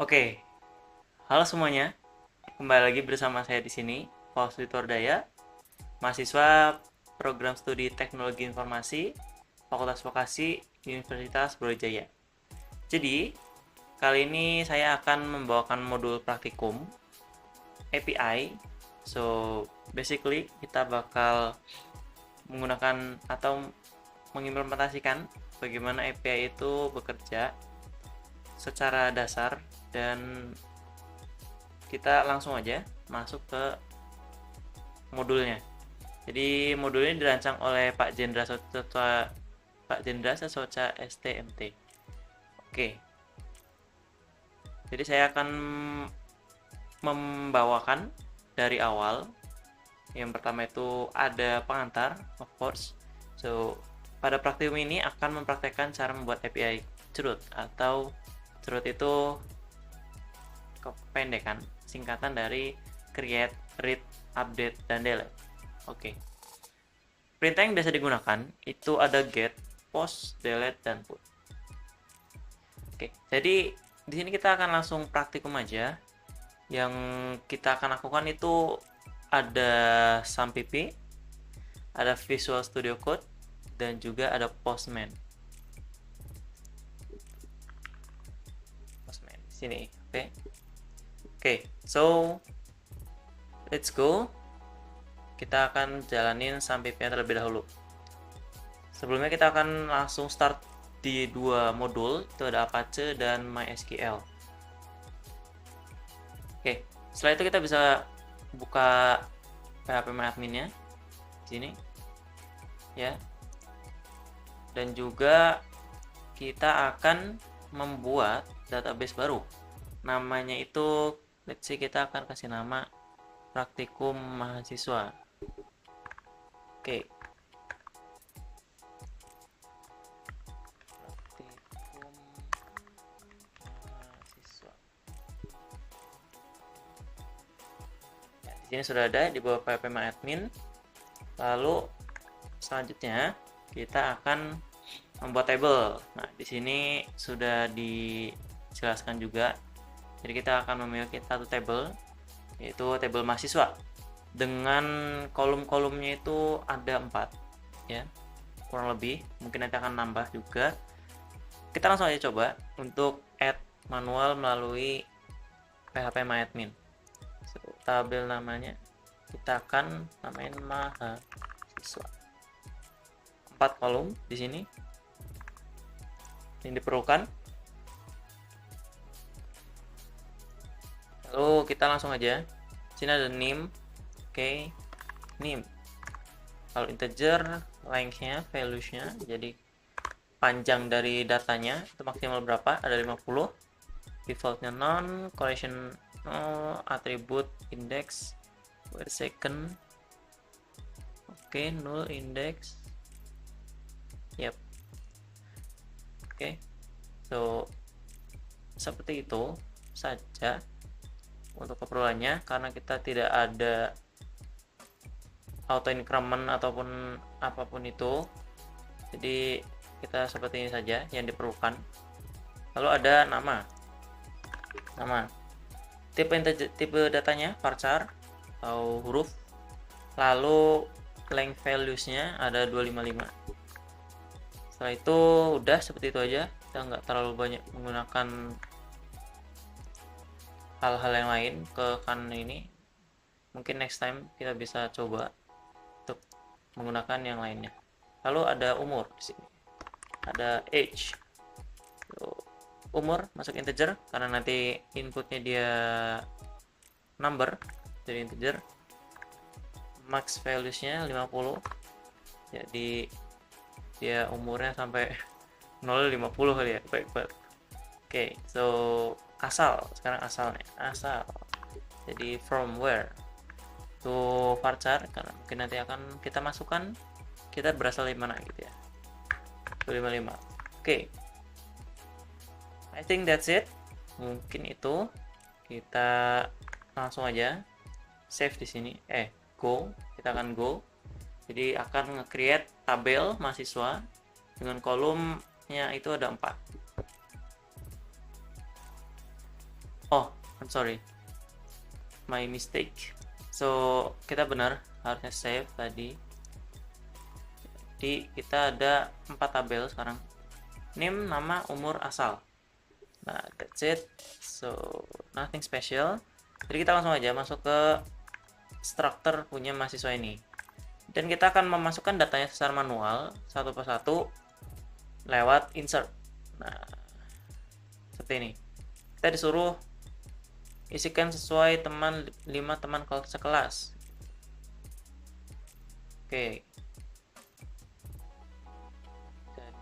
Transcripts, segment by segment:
Oke, halo semuanya. Kembali lagi bersama saya di sini, Faustus Wardaya, mahasiswa Program Studi Teknologi Informasi, Fakultas Vokasi, Universitas Brawijaya. Jadi, kali ini saya akan membawakan modul praktikum API. So, basically kita bakal menggunakan atau mengimplementasikan bagaimana API itu bekerja secara dasar, dan kita langsung aja masuk ke modulnya. Jadi modul ini dirancang oleh Pak Jendra Sesoca STMT. Oke, jadi saya akan membawakan dari awal. Yang pertama itu ada pengantar, of course. So, pada praktikum ini akan mempraktekkan cara membuat API CRUD, atau CRUD itu kependekan singkatan dari create, read, update, dan delete. Oke. Perintah yang biasa digunakan itu ada get, post, delete, dan put. Oke, jadi di sini kita akan langsung praktikum aja. Yang kita akan lakukan itu ada SAMPP, ada Visual Studio Code, dan juga ada Postman. Postman di sini, oke. Oke, so let's go. Kita akan jalanin SAMPP terlebih dahulu. Sebelumnya kita akan langsung start di dua modul, itu ada Apache dan MySQL. Oke, setelah itu kita bisa buka PHP-MyAdmin-nya di sini, ya. Dan juga kita akan membuat database baru. Namanya itu, let's say kita akan kasih nama praktikum mahasiswa. Oke. Praktikum mahasiswa. Ya, di sini sudah ada di bawah PHP-MyAdmin. Lalu selanjutnya kita akan membuat table. Nah, di sini sudah dijelaskan juga. Jadi kita akan memiliki satu table, yaitu table mahasiswa. Dengan kolom-kolomnya itu ada 4, ya. Kurang lebih, mungkin nanti akan nambah juga. Kita langsung aja coba untuk add manual melalui PHP-MyAdmin. So, tabel namanya kita akan namain mahasiswa. 4 kolom di sini yang diperlukan. Lalu kita langsung aja. Sini ada name. Oke, name. Kalau integer, length-nya, values-nya, jadi panjang dari datanya itu maksimal berapa? Ada 50. Default-nya none, collection attribute index, where second. Oke, null index. Yep. Oke. So, seperti itu saja untuk keperluannya, karena kita tidak ada auto increment ataupun apapun itu, jadi kita seperti ini saja yang diperlukan. Lalu ada nama tipe datanya varchar atau huruf, lalu length values-nya ada 255. Setelah itu udah seperti itu aja, kita nggak terlalu banyak menggunakan hal-hal yang lain ke kanan ini. Mungkin next time kita bisa coba untuk menggunakan yang lainnya. Lalu ada umur di sini, ada age. Umur masuk integer karena nanti inputnya dia number, jadi integer. Max values-nya 50, jadi dia umurnya sampai 0,50 kali ya. Baik. Oke, so sekarang asal, jadi from where to varchar, karena mungkin nanti akan kita masukkan kita berasal dari mana gitu ya. 255. Oke, I think that's it. Mungkin itu, kita langsung aja save di sini. Go. Kita akan go. Jadi akan nge-create tabel mahasiswa dengan kolomnya itu ada 4. Oh, I'm sorry, my mistake. So kita benar, harusnya save tadi. Jadi kita ada 4 tabel sekarang. Name, nama, umur, asal. Nah, that's it. So nothing special. Jadi kita langsung aja masuk ke struktur punya mahasiswa ini. Dan kita akan memasukkan datanya secara manual satu persatu lewat insert. Nah, seperti ini. Kita disuruh isikan sesuai 5 teman sekelas. Oke.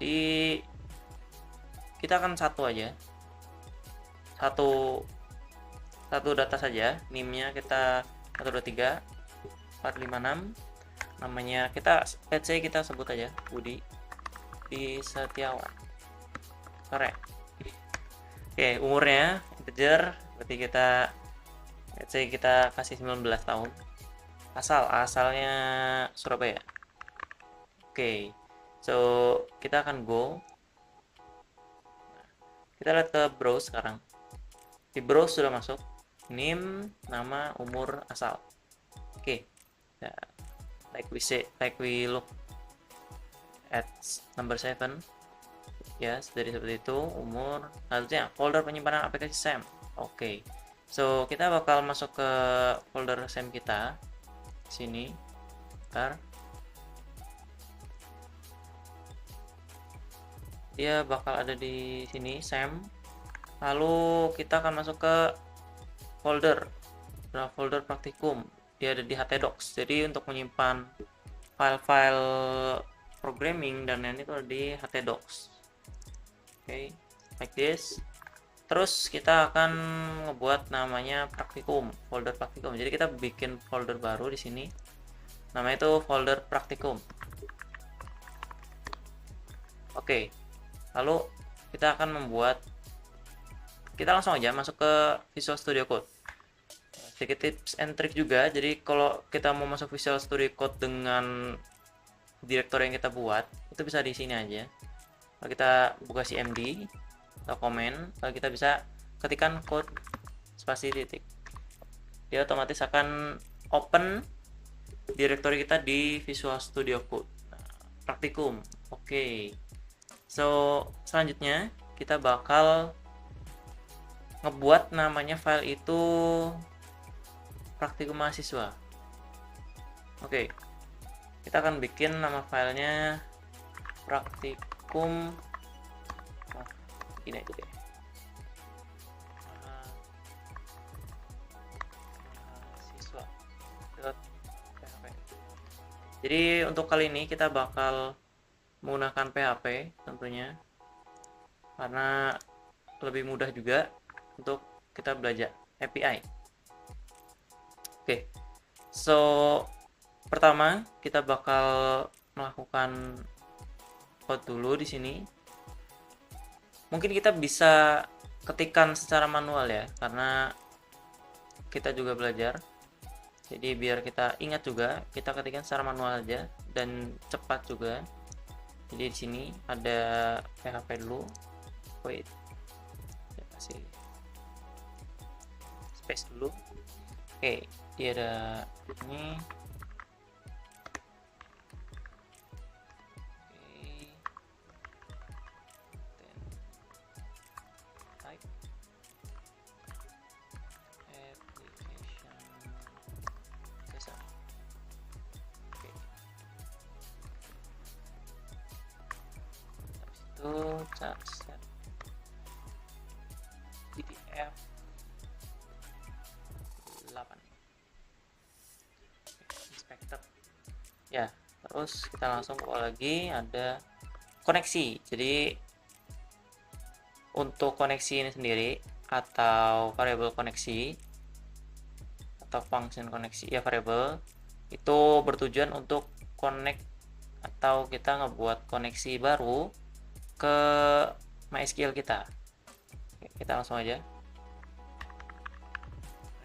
Jadi kita akan satu aja. Satu data saja. NIM-nya kita 1 2 3 4 5 6. Namanya kita let's say kita sebut aja Budi Setiawan. Keren. Oke, umurnya integer, berarti kita let's say kita kasih 19 tahun. Asalnya Surabaya. Oke. So, kita akan go. Kita lihat ke browse sekarang. Di browse sudah masuk name, nama, umur, asal. Oke. Nah, like we look at number 7. Ya, dari seperti itu. Umur, selanjutnya folder penyimpanan aplikasi SAM. Oke. So, kita bakal masuk ke folder SAM kita. Sini. Ntar. Dia bakal ada di sini SAM. Lalu kita akan masuk ke folder praktikum. Dia ada di htdocs. Jadi untuk menyimpan file-file programming dan lain itu ada di htdocs. Oke, like this. Terus kita akan ngebuat namanya praktikum, folder praktikum. Jadi kita bikin folder baru di sini. Namanya itu folder praktikum. Oke. Lalu kita akan kita langsung aja masuk ke Visual Studio Code. Sedikit tips and trick juga. Jadi kalau kita mau masuk Visual Studio Code dengan direktori yang kita buat, itu bisa di sini aja. Lalu kita buka cmd atau komen, lalu kita bisa ketikkan code spasi titik. Dia otomatis akan open direktori kita di Visual Studio Code. Nah, praktikum. Oke. So, selanjutnya kita bakal ngebuat namanya file itu praktikum mahasiswa. Oke. Kita akan bikin nama filenya praktikum. Ini aja deh. Mahasiswa. .php. Jadi untuk kali ini kita bakal menggunakan PHP tentunya, karena lebih mudah juga untuk kita belajar API. Oke, so pertama kita bakal melakukan code dulu di sini. Mungkin kita bisa ketikkan secara manual ya, karena kita juga belajar. Jadi biar kita ingat juga, kita ketikkan secara manual aja dan cepat juga. Jadi di sini ada PHP dulu. Wait, saya kasih space dulu. Oke, dia ada ini. Type application. Oke. Itu set PDF 8. Inspector. Ya, terus kita langsung buka lagi, ada koneksi. Jadi untuk koneksi ini sendiri atau variabel koneksi atau function koneksi ya variabel itu bertujuan untuk connect atau kita ngebuat koneksi baru ke MySQL kita. Oke, kita langsung aja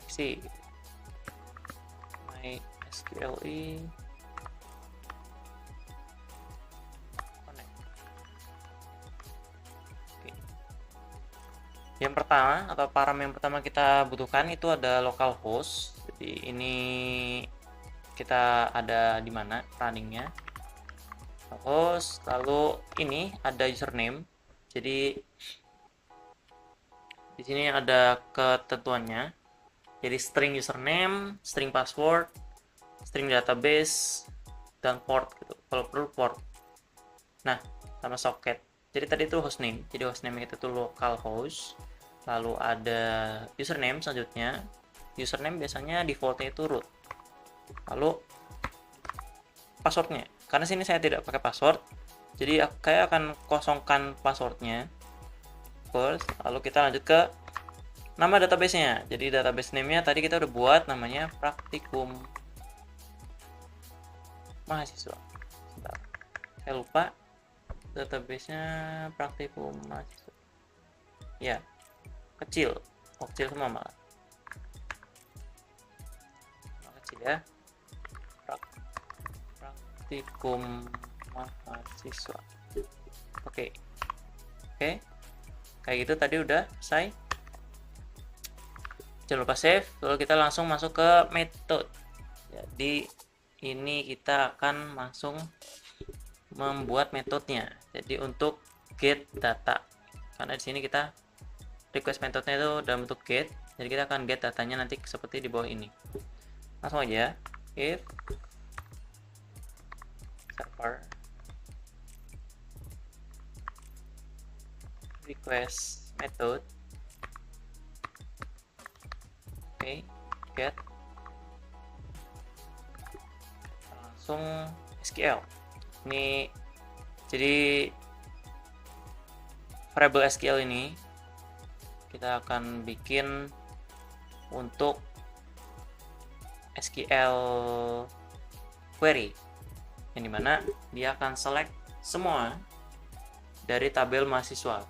koneksi MySQL connect. Oke. Yang pertama atau parameter yang pertama kita butuhkan itu ada localhost. Jadi ini kita ada di mana runningnya, host, lalu ini ada username. Jadi di sini ada ketentuannya. Jadi string username, string password, string database, dan port gitu. Kalau perlu port. Nah, sama socket. Jadi tadi itu hostname. Jadi hostname kita itu localhost. Lalu ada username selanjutnya. Username biasanya defaultnya itu root. Lalu passwordnya. Karena sini saya tidak pakai password, jadi saya akan kosongkan passwordnya first. Lalu kita lanjut ke nama database-nya. Jadi database name-nya tadi kita udah buat, namanya praktikum mahasiswa. Sebentar, saya lupa database-nya praktikum mahasiswa. Ya, kecil semua malah. Kecil ya. Praktikum mahasiswa. Oke. Kayak gitu tadi udah selesai. Jangan lupa save. Lalu kita langsung masuk ke metode. Jadi ini kita akan langsung membuat metodenya. Jadi untuk get data, karena di sini kita request metodenya itu dalam bentuk get, jadi kita akan get datanya nanti seperti di bawah ini. Langsung aja, if server request method, get, langsung SQL. Ini jadi variable SQL ini kita akan bikin untuk SQL query, yang dimana dia akan select semua dari tabel mahasiswa.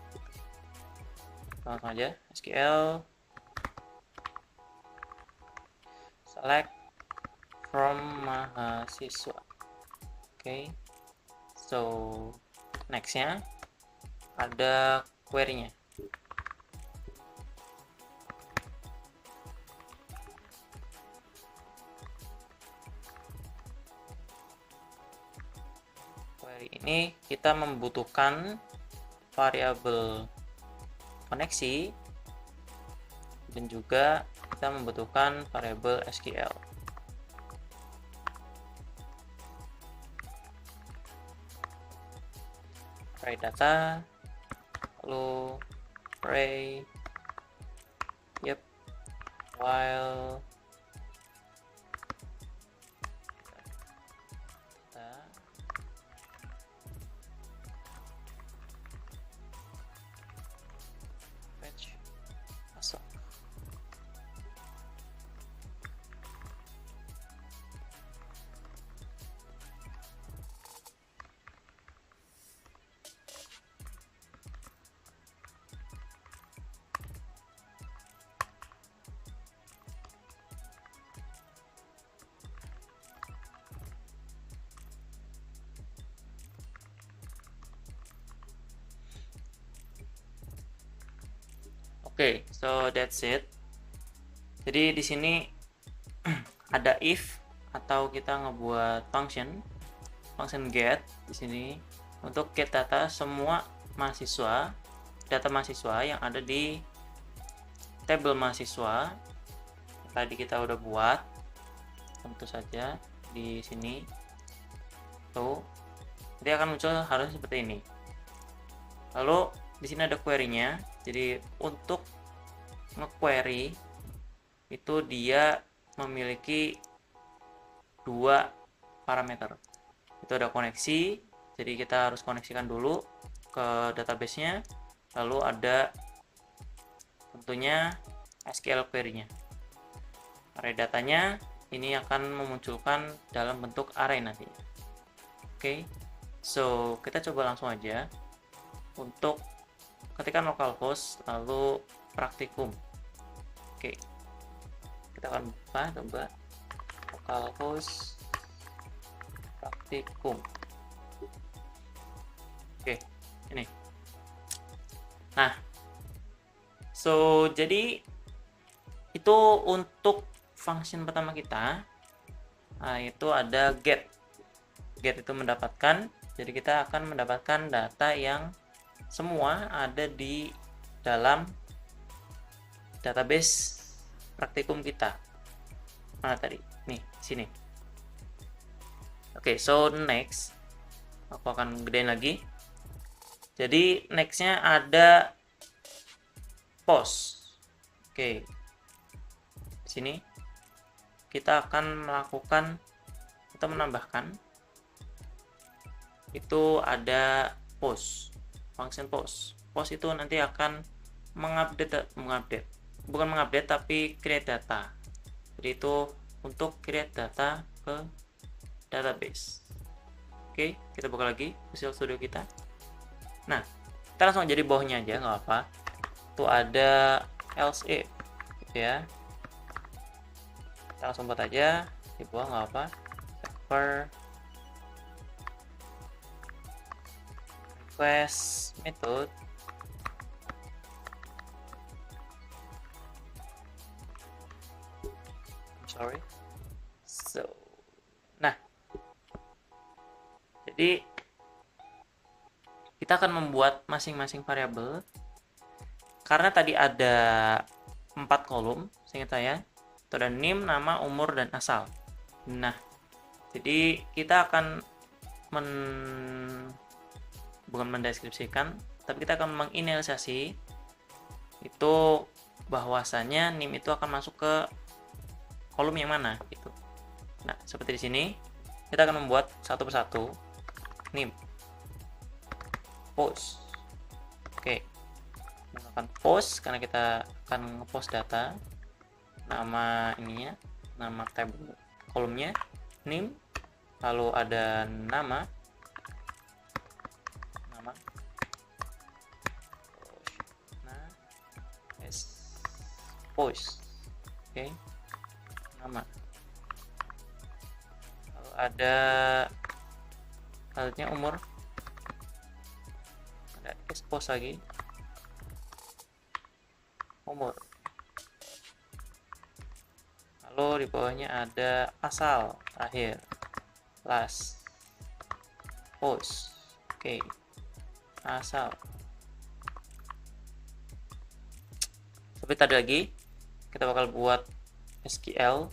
Langsung aja SQL select from mahasiswa. So nextnya ada query-nya. Query ini kita membutuhkan variabel koneksi dan juga kita membutuhkan variabel SQL. Array data, lalu array, while data, fetch, masuk. So that's it. Jadi di sini ada if, atau kita ngebuat function get di sini untuk get data semua mahasiswa, data mahasiswa yang ada di tabel mahasiswa. Tadi kita udah buat, tentu saja di sini tuh dia akan muncul harus seperti ini. Lalu di sini ada query-nya. Jadi untuk nge-query itu dia memiliki dua parameter. Itu ada koneksi, jadi kita harus koneksikan dulu ke database-nya. Lalu ada tentunya SQL query-nya. Array datanya ini akan memunculkan dalam bentuk array nanti. So kita coba langsung aja untuk ketikkan localhost lalu praktikum. Kita akan coba localhost praktikum. Ini. Nah, So jadi itu untuk function pertama kita. Nah, itu ada get. Get itu mendapatkan, jadi kita akan mendapatkan data yang semua ada di dalam database praktikum kita. Mana tadi? Nih, sini. Oke, so next aku akan gedein lagi. Jadi nextnya ada post. Oke, sini kita akan melakukan atau menambahkan itu ada post, function post. Post itu nanti akan bukan mengupdate tapi create data. Jadi itu untuk create data ke database. Oke, kita buka lagi Visual Studio kita. Nah, kita langsung jadi bawahnya aja, nggak apa. Tuh ada else if, gitu ya. Kita langsung buat aja di bawah, nggak apa. Server request method sorry. So, nah, jadi kita akan membuat masing-masing variabel karena tadi ada 4 kolom, seingat saya. Itu ada name, nama, umur, dan asal. Nah, jadi kita akan bukan mendeskripsikan, tapi kita akan menginisialisasi itu bahwasanya name itu akan masuk ke kolom yang mana gitu. Nah, seperti di sini kita akan membuat satu persatu name post. Oke, menggunakan post karena kita akan ngepost data, nama ininya, nama tab kolomnya name, lalu ada nama post. Oke, nama, lalu ada alatnya umur, ada expose lagi umur, lalu di bawahnya ada asal terakhir last post. Oke, asal seperti tadi lagi kita bakal buat SQL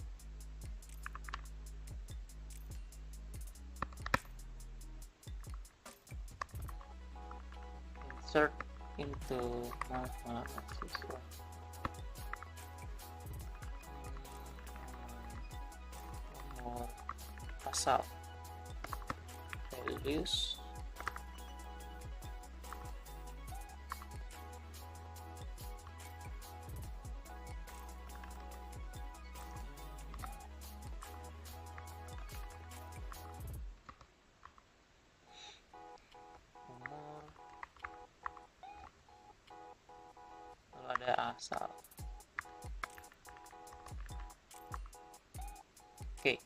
insert into mahasiswa nomor asal values umur, lalu ada asal. Oke,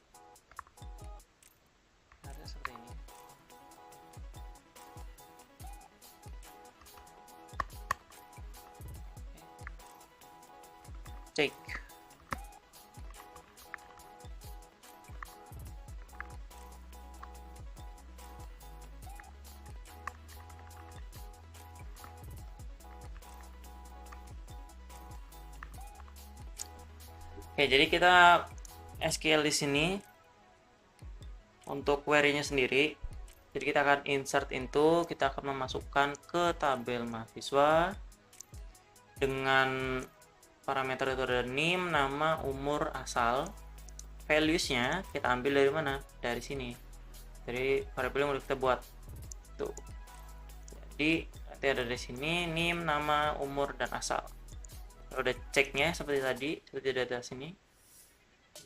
ada seperti ini. Cek. Oke, jadi kita SQL di sini untuk query-nya sendiri. Jadi kita akan insert into, kita akan memasukkan ke tabel mahasiswa dengan parameter itu ada name, nama, umur, asal. Values-nya kita ambil dari mana? Dari sini. Dari variabel yang udah kita buat. Tuh. Jadi nanti ada di sini name, nama, umur, dan asal. Udah ceknya seperti tadi, seperti data sini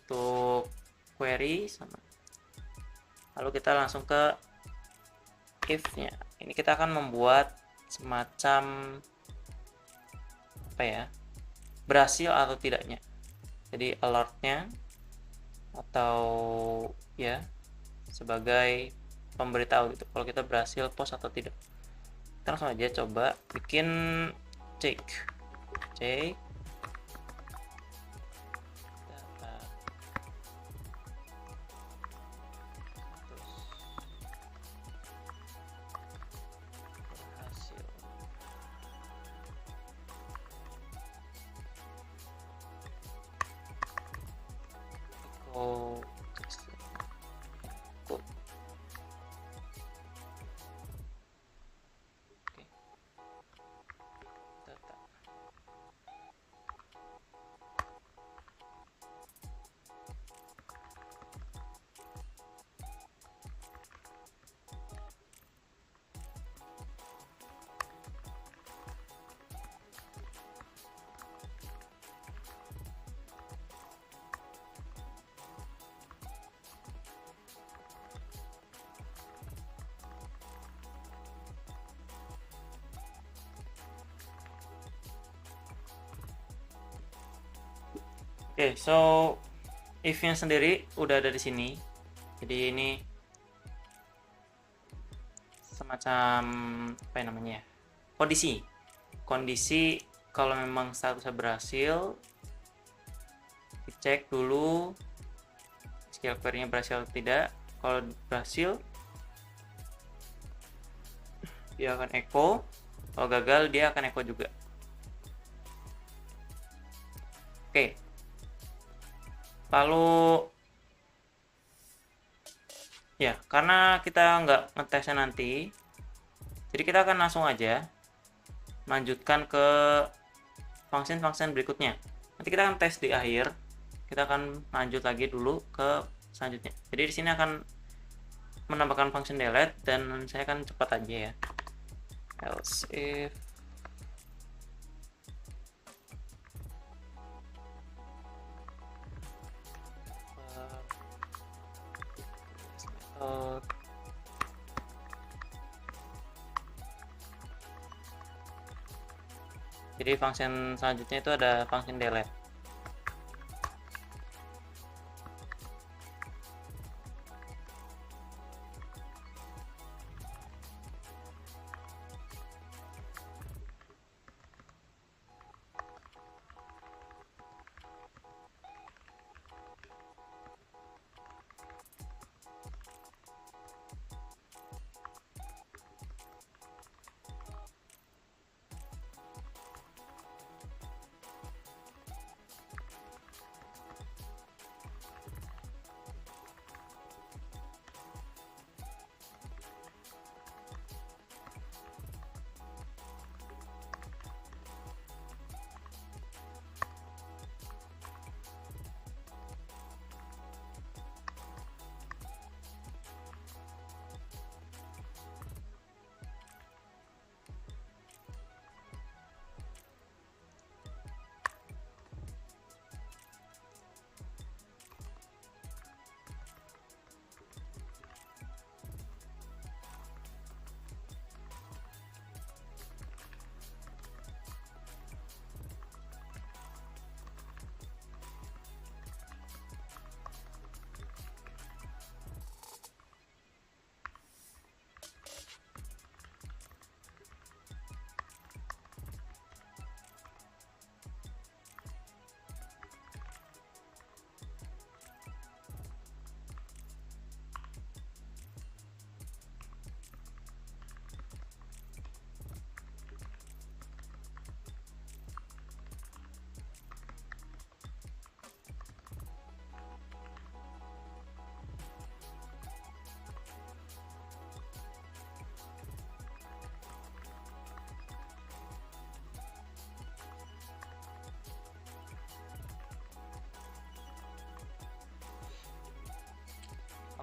untuk query sama. Lalu kita langsung ke if-nya. Ini kita akan membuat semacam apa ya, berhasil atau tidaknya. Jadi alert-nya atau ya sebagai pemberitahu gitu kalau kita berhasil post atau tidak. Kita langsung aja coba bikin check cek data terus berhasil. Echo code. Oke. Data. Oke, so if-nya sendiri udah ada di sini. Jadi ini semacam apa yang namanya ya? Kondisi kalau memang statusnya berhasil, dicek dulu SQL query-nya berhasil atau tidak. Kalau berhasil, dia akan echo. Kalau gagal, dia akan echo juga. Oke. Lalu ya, karena kita nggak ngetesnya nanti, jadi kita akan langsung aja lanjutkan ke function-function berikutnya. Nanti kita akan tes di akhir. Kita akan lanjut lagi dulu ke selanjutnya. Jadi di sini akan menambahkan function delete dan saya akan cepat aja ya. Else if method jadi function selanjutnya itu ada function delete.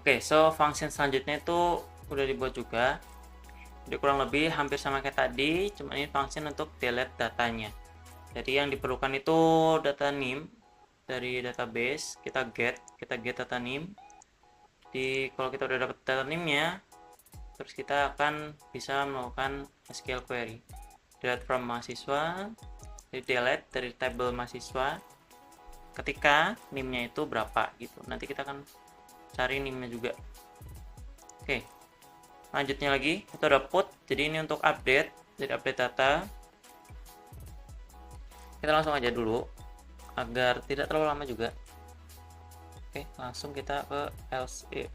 Oke, so function selanjutnya itu udah dibuat juga. Jadi kurang lebih hampir sama kayak tadi, cuma ini function untuk delete datanya. Jadi yang diperlukan itu data name dari database, kita get data name. Kalau kita udah dapat data name-nya, terus kita akan bisa melakukan SQL query. Delete from mahasiswa, jadi delete dari table mahasiswa ketika name-nya itu berapa gitu. Nanti kita akan cari name-nya juga. Oke, lanjutnya lagi kita udah put, jadi ini untuk update, jadi update data. kita langsung aja dulu agar tidak terlalu lama juga. Oke, langsung kita ke else. Ya.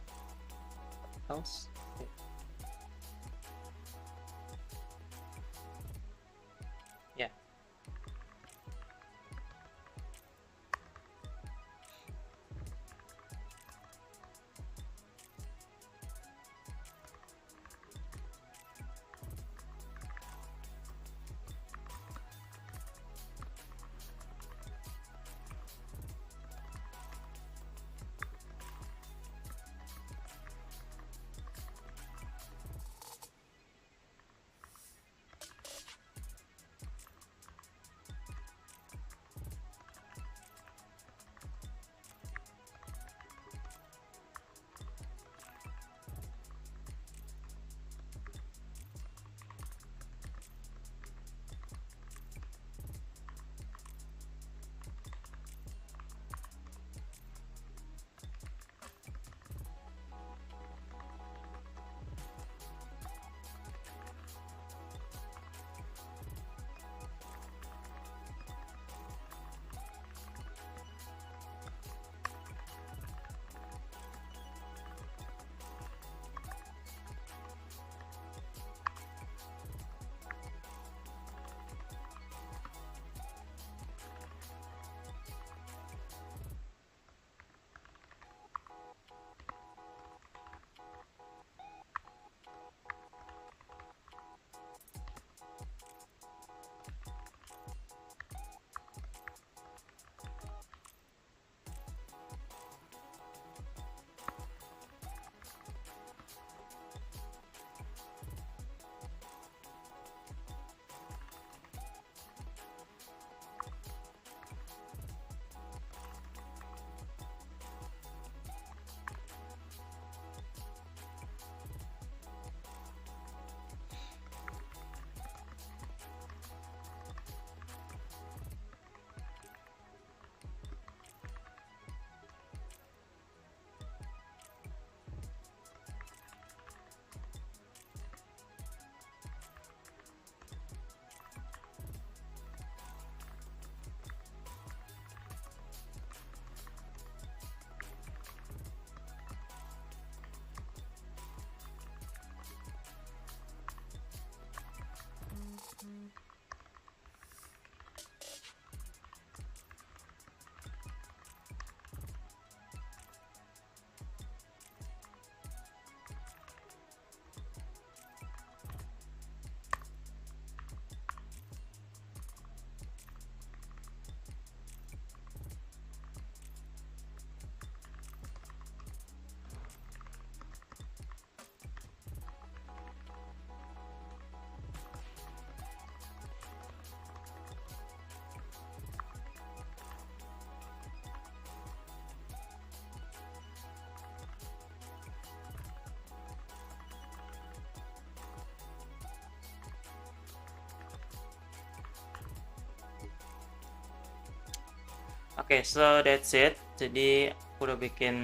Oke, so that's it. Jadi aku udah bikin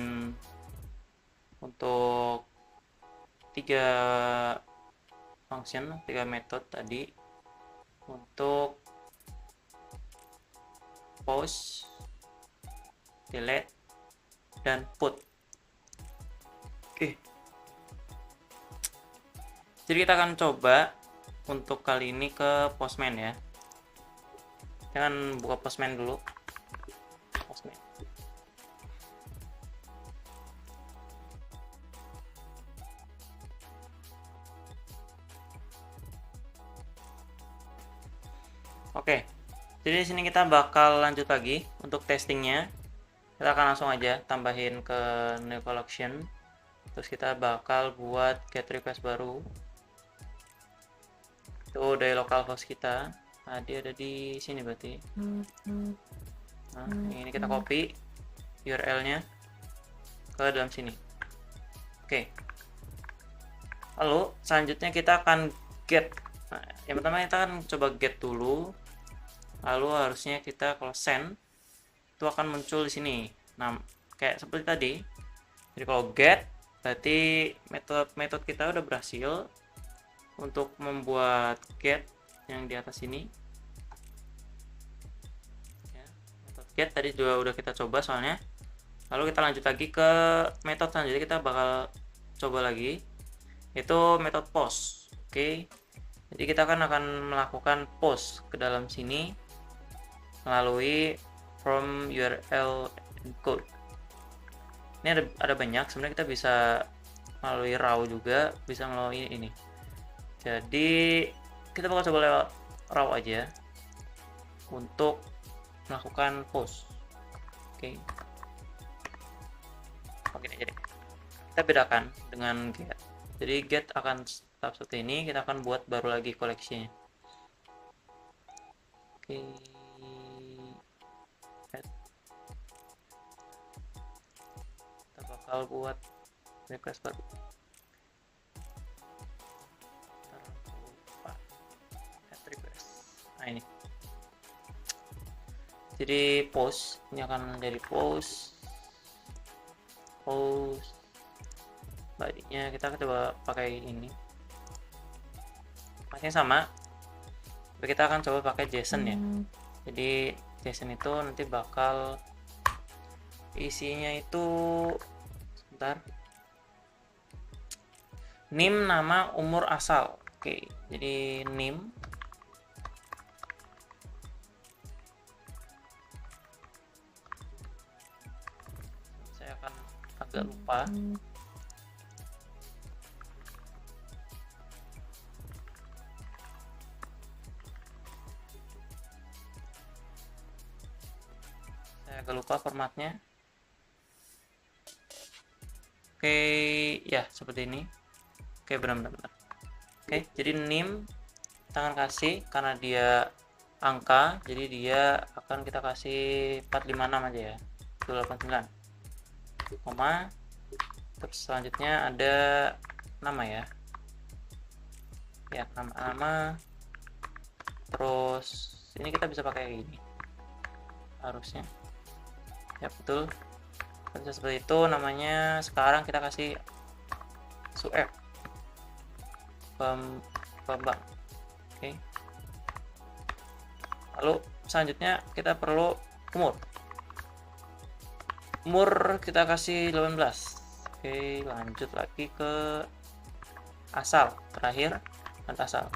untuk 3 function, 3 method tadi untuk pause, delete, dan put. Oke. Jadi kita akan coba untuk kali ini ke Postman ya. Jangan buka Postman dulu. Postman. Oke. Jadi di sini kita bakal lanjut lagi untuk testingnya. Kita akan langsung aja tambahin ke new collection. Terus kita bakal buat get request baru. Itu dari localhost kita. Tadi ada di sini berarti. Nah, ini kita copy URL-nya ke dalam sini. Oke. Lalu selanjutnya kita akan get. Nah, yang pertama kita akan coba get dulu. Lalu harusnya kita kalau send itu akan muncul di sini. Nah, kayak seperti tadi. Jadi kalau get berarti metode kita udah berhasil untuk membuat get yang di atas ini. get tadi juga udah kita coba soalnya. Lalu kita lanjut lagi ke metode selanjutnya, kita bakal coba lagi, itu metode post. Oke, jadi kita akan melakukan post ke dalam sini melalui from URL encode. Ini ada banyak, sebenarnya kita bisa melalui raw juga, bisa melalui ini. Jadi kita bakal coba lewat raw aja untuk melakukan post. Oke. Oke, jadi kita bedakan dengan get. Jadi get akan tetap seperti ini, kita akan buat baru lagi koleksinya. Oke. Kita bakal buat request baru. Add request. Nah ini. Jadi post ini akan menjadi post. Badinya kita coba pakai ini, masih sama, tapi kita akan coba pakai JSON ya. Jadi JSON itu nanti bakal isinya itu, sebentar, name, nama, umur, asal. Oke, jadi name, saya akan agak lupa. Saya agak lupa formatnya. Oke, ya seperti ini. Oke, benar-benar. Oke, jadi name kita akan kasih karena dia angka, jadi dia akan kita kasih 456 aja ya, 289. Koma, terus selanjutnya ada nama ya, nama, terus ini kita bisa pakai ini harusnya ya, betul, bisa seperti itu namanya. Sekarang kita kasih Sueb Bambang. Oke, lalu selanjutnya kita perlu umur kita kasih 18. Oke, lanjut lagi ke asal, terakhir asal.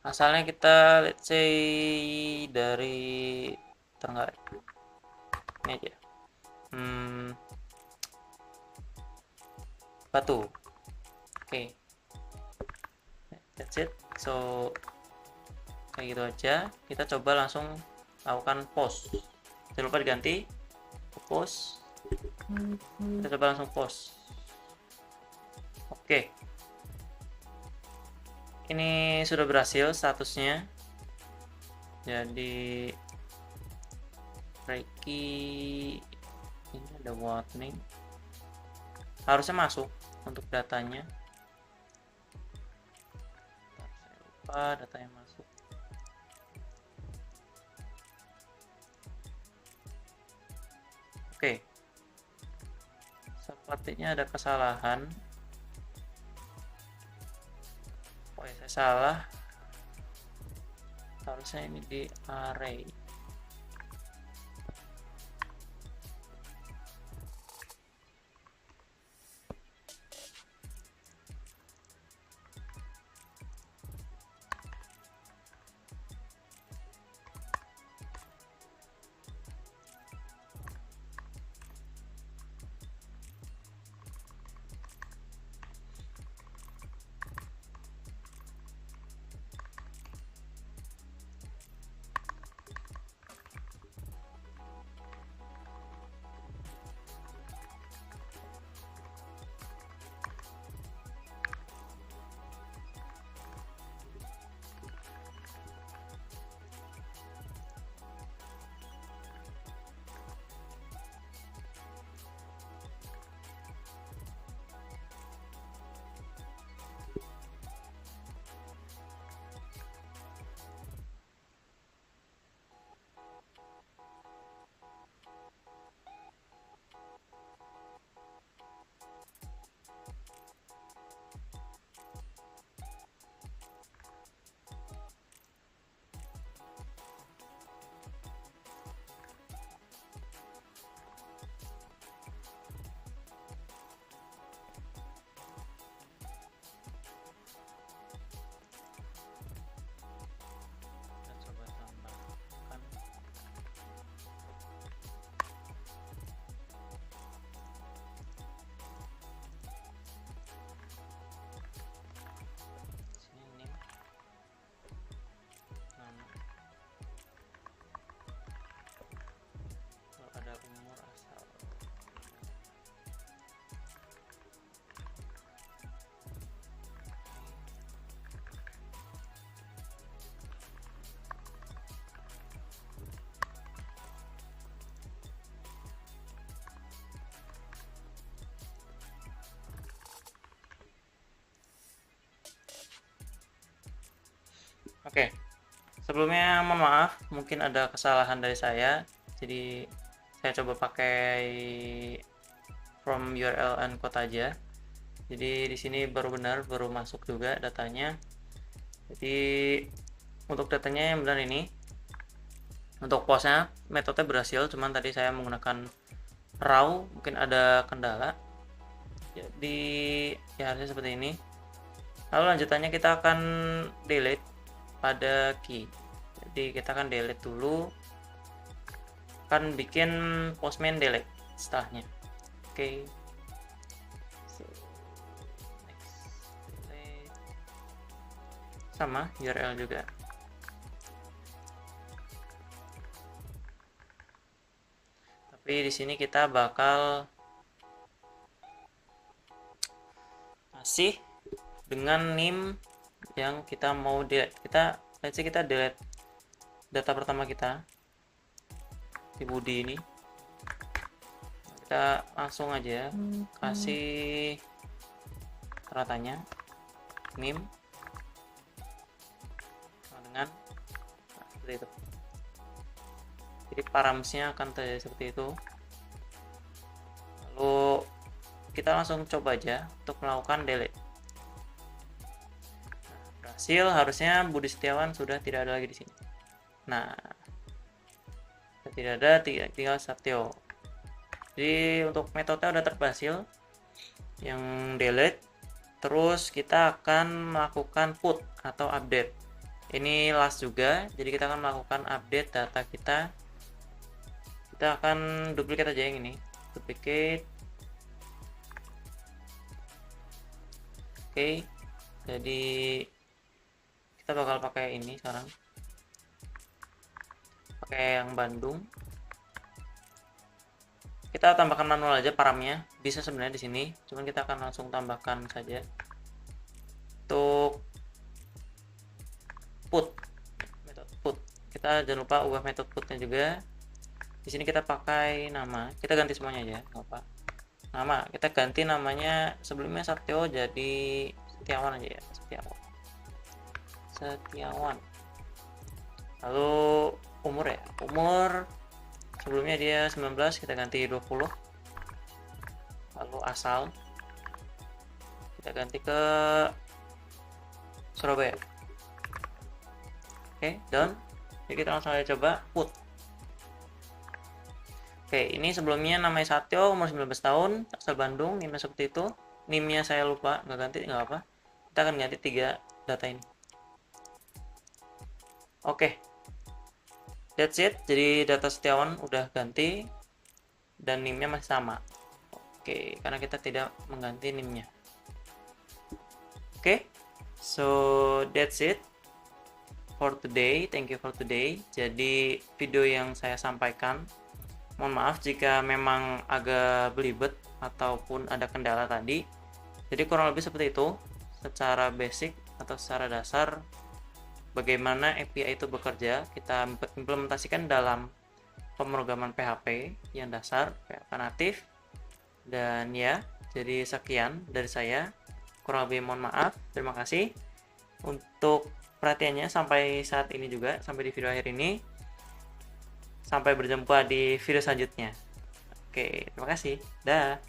Asalnya kita let's say dari Trenggalek ini aja, Batu. Oke, that's it. So kayak gitu aja, kita coba langsung lakukan post. Jangan lupa diganti post. Kita coba langsung post. Oke, ini sudah berhasil statusnya. Jadi Reiki ini ada warning, harusnya masuk untuk datanya. Saya lupa datanya masuk. Oke, sepertinya ada kesalahan. Oh ya, saya salah, harusnya ini di array. Oke, sebelumnya mohon maaf, mungkin ada kesalahan dari saya. Jadi saya coba pakai from URL and code aja. Jadi di sini baru benar, baru masuk juga datanya. Jadi untuk datanya yang benar ini. Untuk postnya metode berhasil, cuman tadi saya menggunakan raw, mungkin ada kendala. Jadi ya harusnya seperti ini. Lalu lanjutannya kita akan delete pada key. Jadi kita akan delete dulu, akan bikin postman delete setelahnya. Oke. So, next. Delete. Sama URL juga. Tapi di sini kita bakal kasih dengan name yang kita mau delete. Let's say kita delete data pertama kita di body ini. Kita langsung aja kasih ratanya name dengan seperti itu. Jadi paramsnya akan terjadi seperti itu. Lalu kita langsung coba aja untuk melakukan delete. Berhasil, harusnya Budi Setiawan sudah tidak ada lagi di sini. Nah, tidak ada, tinggal Satyo. Jadi untuk metode udah terberhasil yang delete. Terus kita akan melakukan put atau update. Ini last juga, jadi kita akan melakukan update data kita. Kita akan duplicate aja yang ini, duplicate. Oke, jadi kita bakal pakai ini sekarang, pakai yang Bandung. Kita tambahkan manual aja paramnya, bisa sebenarnya di sini, cuman kita akan langsung tambahkan saja. Untuk put, metode put, kita jangan lupa ubah metode putnya juga. Di sini kita pakai nama, kita ganti semuanya aja, nggak apa. Nama kita ganti namanya, sebelumnya Satyo jadi Setiawan aja ya, Setiawan. Lalu umur ya, umur sebelumnya dia 19, kita ganti 20. Lalu asal kita ganti ke Surabaya. Oke, done. Jadi kita langsung aja coba put. Oke, ini sebelumnya namanya Satyo, umur 19 tahun, asal Bandung, NIM seperti itu. NIM-nya saya lupa, nggak ganti, nggak apa. Kita akan ganti 3 data ini. Oke, that's it. Jadi data Setiawan udah ganti dan NIM-nya masih sama. Oke, karena kita tidak mengganti NIM-nya. Oke, so that's it for today. Thank you for today. Jadi video yang saya sampaikan, mohon maaf jika memang agak belibet ataupun ada kendala tadi. Jadi kurang lebih seperti itu secara basic atau secara dasar bagaimana API itu bekerja. Kita implementasikan dalam pemrograman PHP yang dasar, PHP natif. Dan ya, jadi sekian dari saya. Kurang lebih mohon maaf. Terima kasih untuk perhatiannya sampai saat ini juga, sampai di video akhir ini. Sampai berjumpa di video selanjutnya. Oke, terima kasih. Dah.